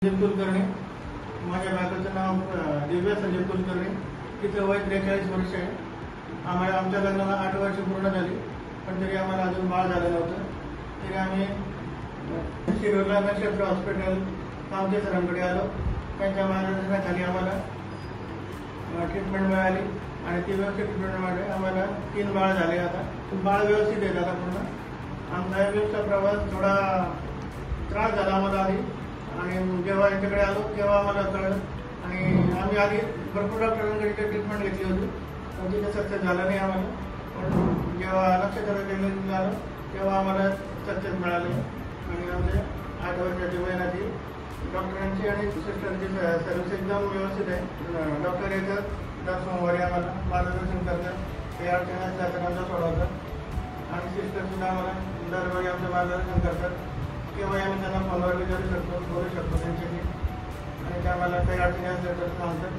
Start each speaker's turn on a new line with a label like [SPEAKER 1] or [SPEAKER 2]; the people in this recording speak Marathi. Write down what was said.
[SPEAKER 1] संजय कुलकर्णी, माझ्या बायकोचं नाव दिव्या संजय कुलकर्णी. तिचं वय 43 वर्ष आहे. आमच्या लग्नाला 8 वर्ष पूर्ण झाली, पण तरी आम्हाला अजून बाळ झालं नव्हतं. तरी आम्ही शिरोडला नक्षत्र हॉस्पिटल कामते सरांकडे आलो. त्यांच्या मार्गदर्शनाखाली आम्हाला ट्रीटमेंट मिळाली आणि ती व्यवस्थित ट्रीटमेंटमध्ये आम्हाला 3 बाळ झाले. आता बाळ व्यवस्थित आहेत आता पूर्ण. आमचा एमएसचा प्रवास थोडा त्रास झाला आम्हाला आधी, आणि जेव्हा याच्याकडे आलो तेव्हा आम्हाला कळलं. आणि आम्ही आधी भरपूर डॉक्टरांकडे ट्रीटमेंट घेतली होती, पण तिथे सक्सेस झालं नाही आम्हाला. पण जेव्हा नक्षत्र डिलिव्हरीला आलो तेव्हा आम्हाला सक्सेस मिळाले. आणि आमच्या 8 वर्षाची वयाची डॉक्टरांची आणि सिस्टरची सर्व्हिस एकदम व्यवस्थित आहे. डॉक्टर येतात दर सोमवारी आम्हाला मार्गदर्शन करतात, ते अडचणी असतात आमच्या सोडवतात. आणि सिस्टरसुद्धा आम्हाला दरवेळी आमचं मार्गदर्शन करतात. केव्हाही आम्ही त्यांना फोनवर विचारू शकतो, बोलू शकतो त्यांच्याशी, आणि ते आम्हाला काही अडचणी असल्या तर सांगतात.